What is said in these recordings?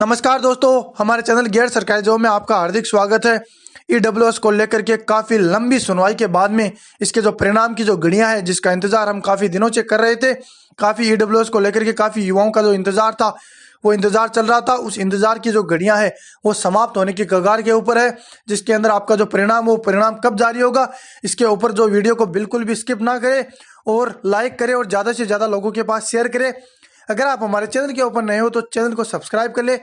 नमस्कार दोस्तों, हमारे चैनल गैर सरकारी जॉब में आपका हार्दिक स्वागत है। ईडब्ल्यूएस को लेकर के काफ़ी लंबी सुनवाई के बाद में इसके जो परिणाम की जो घड़ियां है, जिसका इंतजार हम काफ़ी दिनों से कर रहे थे। काफ़ी ईडब्ल्यूएस को लेकर के काफ़ी युवाओं का जो इंतजार था, वो इंतजार चल रहा था। उस इंतजार की जो घड़ियां है वो समाप्त होने की कगार के ऊपर है, जिसके अंदर आपका जो परिणाम, वो परिणाम कब जारी होगा, इसके ऊपर जो वीडियो को बिल्कुल भी स्किप ना करें और लाइक करें और ज़्यादा से ज़्यादा लोगों के पास शेयर करें। अगर आप हमारे चैनल के ऊपर नए हो तो चैनल को सब्सक्राइब कर ले,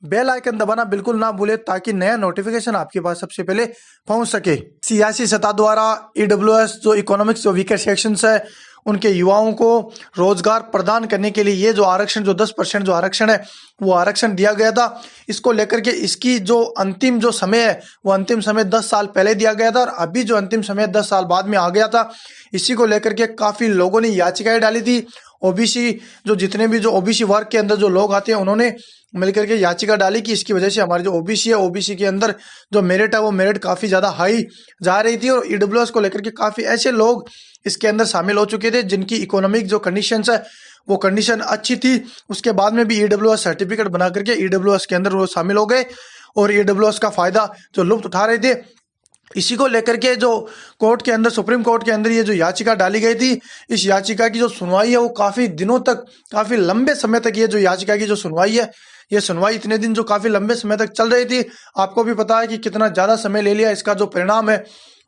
बेल आइकन दबाना बिल्कुल ना भूले, ताकि नया नोटिफिकेशन आपके पास सबसे पहले पहुंच सके। सियासी सत्ता द्वारा ईडब्ल्यूएस जो इकोनॉमिक्स जो वीकर सेक्शंस है, उनके युवाओं को रोजगार प्रदान करने के लिए ये जो आरक्षण, जो 10% जो आरक्षण है, वो आरक्षण दिया गया था। इसको लेकर के इसकी जो अंतिम जो समय है, वो अंतिम समय 10 साल पहले दिया गया था और अभी जो अंतिम समय 10 साल बाद में आ गया था। इसी को लेकर के काफी लोगों ने याचिकाएं डाली थी। ओबीसी जो जितने भी जो ओबीसी वर्ग के अंदर जो लोग आते हैं, उन्होंने मिलकर के याचिका डाली कि इसकी वजह से हमारी जो ओबीसी है, ओबीसी के अंदर जो मेरिट है, वो मेरिट काफी ज्यादा हाई जा रही थी। और ईडब्ल्यूएस को लेकर के काफी ऐसे लोग इसके अंदर शामिल हो चुके थे जिनकी इकोनॉमिक जो कंडीशंस है, वो कंडीशन अच्छी थी। उसके बाद में भी ईडब्ल्यूएस सर्टिफिकेट बना करके ईडब्ल्यूएस के अंदर वो शामिल हो गए और ईडब्ल्यूएस का फायदा जो लुत्फ उठा रहे थे। इसी को लेकर के जो कोर्ट के अंदर, सुप्रीम कोर्ट के अंदर ये जो याचिका डाली गई थी, इस याचिका की जो सुनवाई है, वो काफी दिनों तक, काफी लंबे समय तक ये जो याचिका की जो सुनवाई है, ये सुनवाई इतने दिन जो काफी लंबे समय तक चल रही थी। आपको भी पता है कि कितना ज्यादा समय ले लिया इसका जो परिणाम है,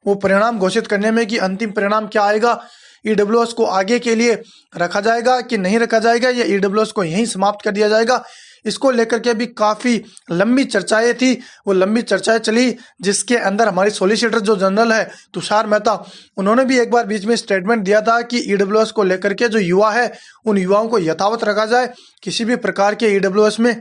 वो परिणाम घोषित करने में, कि अंतिम परिणाम क्या आएगा। ईडब्ल्यूएस को आगे के लिए रखा जाएगा कि नहीं रखा जाएगा, या ईडब्ल्यूएस को यहीं समाप्त कर दिया जाएगा, इसको लेकर के भी काफी लंबी चर्चाएं थी। वो लंबी चर्चाएं चली, जिसके अंदर हमारी सॉलिसिटर जो जनरल है तुषार मेहता, उन्होंने भी एक बार बीच में स्टेटमेंट दिया था कि ईडब्ल्यूएस को लेकर के जो युवा है, उन युवाओं को यथावत रखा जाए, किसी भी प्रकार के ईडब्ल्यूएस में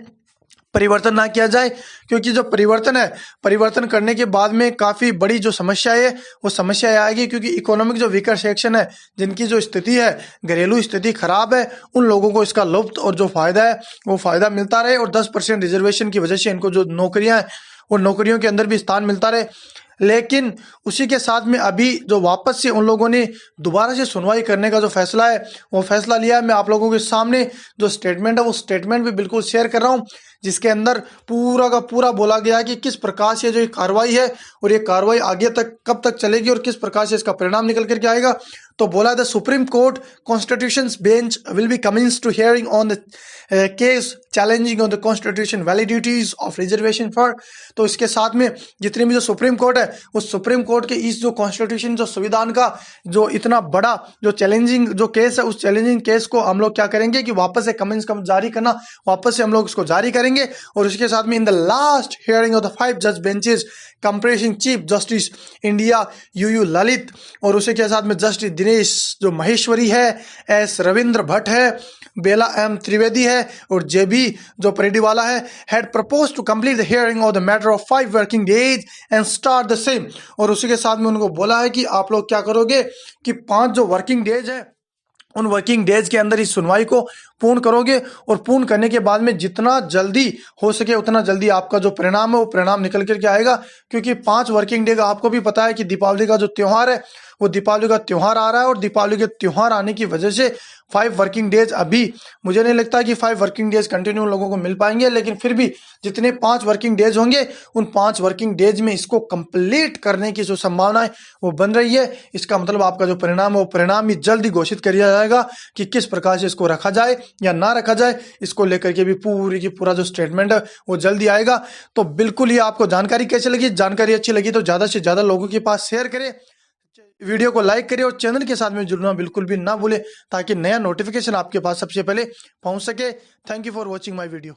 परिवर्तन ना किया जाए। क्योंकि जो परिवर्तन है, परिवर्तन करने के बाद में काफी बड़ी जो समस्या है, वो समस्या आएगी। क्योंकि इकोनॉमिक जो वीकर सेक्शन है, जिनकी जो स्थिति है, घरेलू स्थिति खराब है, उन लोगों को इसका लुत्फ और जो फायदा है, वो फायदा मिलता रहे। और 10% रिजर्वेशन की वजह से इनको जो नौकरियां हैं, वो नौकरियों के अंदर भी स्थान मिलता रहे। लेकिन उसी के साथ में अभी जो वापस से उन लोगों ने दोबारा से सुनवाई करने का जो फैसला है, वो फैसला लिया है। मैं आप लोगों के सामने जो स्टेटमेंट है, वो स्टेटमेंट भी बिल्कुल शेयर कर रहा हूँ, जिसके अंदर पूरा का पूरा बोला गया है कि किस प्रकार से जो ये कार्रवाई है, और ये कार्रवाई आगे तक कब तक चलेगी और किस प्रकार से इसका परिणाम निकल करके आएगा। तो बोला the Supreme Court constitution bench will be comings to hearing on the case challenging on the constitution validities of reservation for. तो इसके साथ में जितनी भी जो सुप्रीम कोर्ट है, उस सुप्रीम कोर्ट के इस जो कॉन्स्टिट्यूशन, जो संविधान का जो इतना बड़ा जो चैलेंजिंग जो केस है, उस चैलेंजिंग केस को हम लोग क्या करेंगे कि वापस से कमेंट्स जारी करना, वापस से हम लोग इसको जारी करेंगे। और उसके साथ में in the last hearing of the 5 जज benches comprising chief justice India U U Lalit, और उसी के साथ में जस्टिस दिनेश जो महेश्वरी है, एस रविंद्र भट्ट है, बेला एम त्रिवेदी है, और जेबी जो परिडीवाला है, had propose to complete the hearing of the matter of 5 working days and start the same. और उसी के साथ में उनको बोला है कि आप लोग क्या करोगे कि 5 जो वर्किंग डेज है, उन वर्किंग डेज के अंदर इस सुनवाई को पूर्ण करोगे, और पूर्ण करने के बाद में जितना जल्दी हो सके उतना जल्दी आपका जो परिणाम है, वो परिणाम निकल करके आएगा। क्योंकि 5 वर्किंग डे का आपको भी पता है कि दीपावली का जो त्योहार है, वो दीपावली का त्योहार आ रहा है, और दीपावली के त्योहार आने की वजह से 5 वर्किंग डेज, अभी मुझे नहीं लगता कि 5 वर्किंग डेज कंटिन्यू लोगों को मिल पाएंगे, लेकिन फिर भी जितने 5 वर्किंग डेज होंगे, उन 5 वर्किंग डेज में इसको कंप्लीट करने की जो संभावना है, वो बन रही है। इसका मतलब आपका जो परिणाम है, वो परिणाम ही जल्दी घोषित कर दिया जाएगा कि किस प्रकार से इसको रखा जाए या ना रखा जाए। इसको लेकर के भी पूरी की पूरा जो स्टेटमेंट है, वो जल्दी आएगा। तो बिल्कुल ये आपको जानकारी कैसे लगी, जानकारी अच्छी लगी तो ज्यादा से ज्यादा लोगों के पास शेयर करें, वीडियो को लाइक करें, और चैनल के साथ में जुड़ना बिल्कुल भी ना भूले, ताकि नया नोटिफिकेशन आपके पास सबसे पहले पहुंच सके। Thank you for watching my video.